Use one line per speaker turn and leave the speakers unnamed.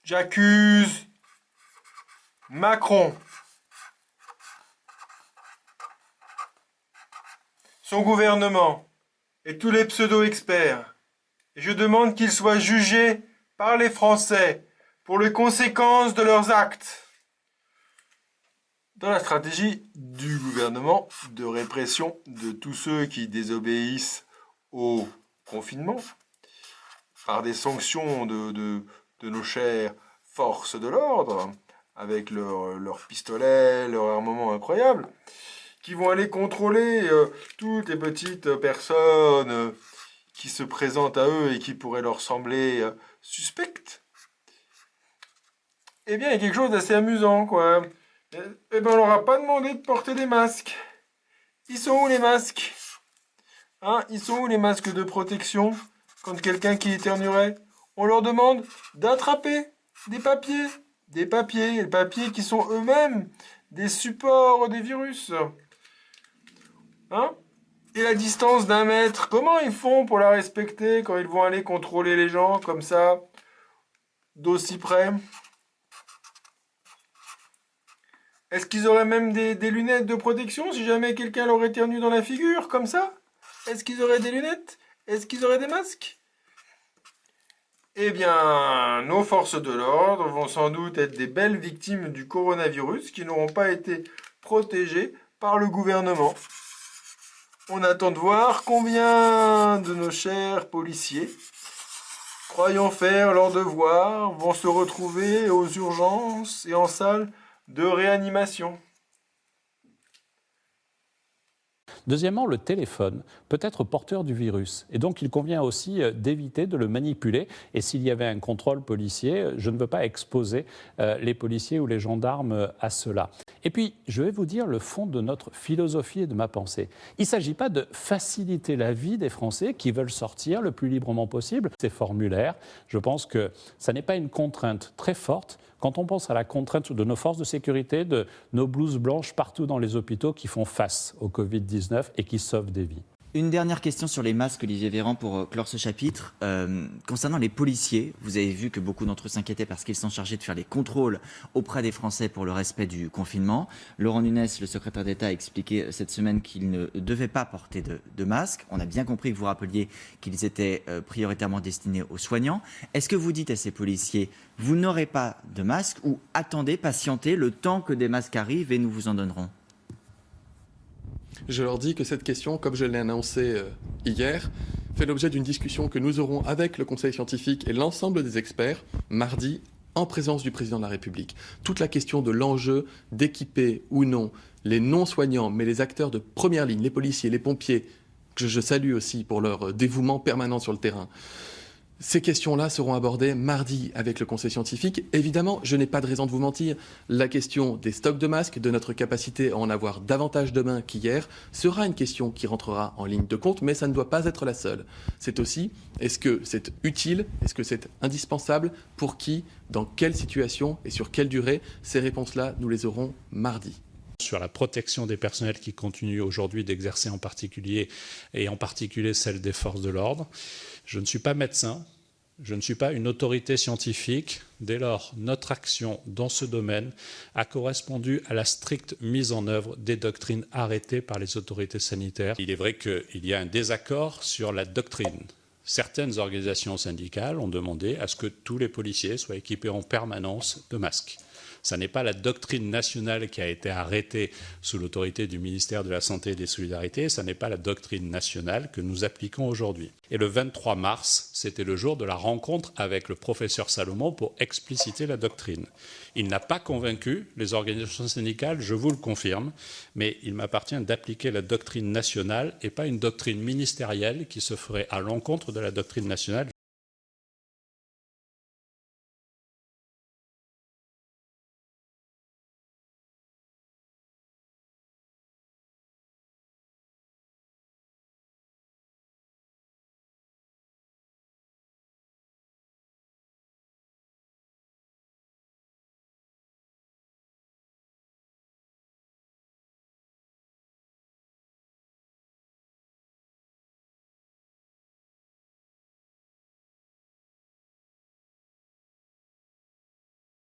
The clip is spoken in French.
J'accuse Macron, son gouvernement et tous les pseudo-experts. Et je demande qu'ils soient jugés par les Français pour les conséquences de leurs actes. Dans la stratégie du gouvernement de répression de tous ceux qui désobéissent au confinement, par des sanctions de nos chères forces de l'ordre, avec leurs pistolets, leur armement incroyable, qui vont aller contrôler toutes les petites personnes qui se présentent à eux et qui pourraient leur sembler suspectes. Eh bien, il y a quelque chose d'assez amusant, quoi. Eh ben, on leur a pas demandé de porter des masques. Ils sont où les masques? Hein? Ils sont où les masques de protection quand quelqu'un qui éternuerait? On leur demande d'attraper des papiers. Des papiers qui sont eux-mêmes des supports des virus. Hein? Et la distance d'un mètre, comment ils font pour la respecter quand ils vont aller contrôler les gens comme ça, d'aussi près? Est-ce qu'ils auraient même des lunettes de protection si jamais quelqu'un leur éternue dans la figure, comme ça? Est-ce qu'ils auraient des lunettes? Est-ce qu'ils auraient des masques? Eh bien, nos forces de l'ordre vont sans doute être des belles victimes du coronavirus qui n'auront pas été protégées par le gouvernement. On attend de voir combien de nos chers policiers, croyant faire leur devoir, vont se retrouver aux urgences et en salle de réanimation.
Deuxièmement, le téléphone peut être porteur du virus. Et donc, il convient aussi d'éviter de le manipuler. Et s'il y avait un contrôle policier, je ne veux pas exposer les policiers ou les gendarmes à cela. Et puis, je vais vous dire le fond de notre philosophie et de ma pensée. Il ne s'agit pas de faciliter la vie des Français qui veulent sortir le plus librement possible. Ces formulaires, je pense que ça n'est pas une contrainte très forte. Quand on pense à la contrainte de nos forces de sécurité, de nos blouses blanches partout dans les hôpitaux qui font face au Covid-19 et qui sauvent des vies.
Une dernière question sur les masques, Olivier Véran, pour clore ce chapitre. Concernant les policiers, vous avez vu que beaucoup d'entre eux s'inquiétaient parce qu'ils sont chargés de faire les contrôles auprès des Français pour le respect du confinement. Laurent Nunez, le secrétaire d'État, a expliqué cette semaine qu'ils ne devaient pas porter de masques. On a bien compris que vous rappeliez qu'ils étaient prioritairement destinés aux soignants. Est-ce que vous dites à ces policiers, vous n'aurez pas de masque ou attendez, patientez le temps que des masques arrivent et nous vous en donnerons?
Je leur dis que cette question, comme je l'ai annoncé hier, fait l'objet d'une discussion que nous aurons avec le Conseil scientifique et l'ensemble des experts mardi en présence du Président de la République. Toute la question de l'enjeu d'équiper ou non les non-soignants, mais les acteurs de première ligne, les policiers, les pompiers, que je salue aussi pour leur dévouement permanent sur le terrain. Ces questions-là seront abordées mardi avec le Conseil scientifique. Évidemment, je n'ai pas de raison de vous mentir. La question des stocks de masques, de notre capacité à en avoir davantage demain qu'hier, sera une question qui rentrera en ligne de compte, mais ça ne doit pas être la seule. C'est aussi, est-ce que c'est utile, est-ce que c'est indispensable, pour qui, dans quelle situation et sur quelle durée? Ces réponses-là, nous les aurons mardi.
Sur la protection des personnels qui continuent aujourd'hui d'exercer en particulier celle des forces de l'ordre. Je ne suis pas médecin, je ne suis pas une autorité scientifique. Dès lors, notre action dans ce domaine a correspondu à la stricte mise en œuvre des doctrines arrêtées par les autorités sanitaires. Il est vrai qu'il y a un désaccord sur la doctrine. Certaines organisations syndicales ont demandé à ce que tous les policiers soient équipés en permanence de masques. Ce n'est pas la doctrine nationale qui a été arrêtée sous l'autorité du ministère de la Santé et des Solidarités, ce n'est pas la doctrine nationale que nous appliquons aujourd'hui. Et le 23 mars, c'était le jour de la rencontre avec le professeur Salomon pour expliciter la doctrine. Il n'a pas convaincu les organisations syndicales, je vous le confirme, mais il m'appartient d'appliquer la doctrine nationale et pas une doctrine ministérielle qui se ferait à l'encontre de la doctrine nationale.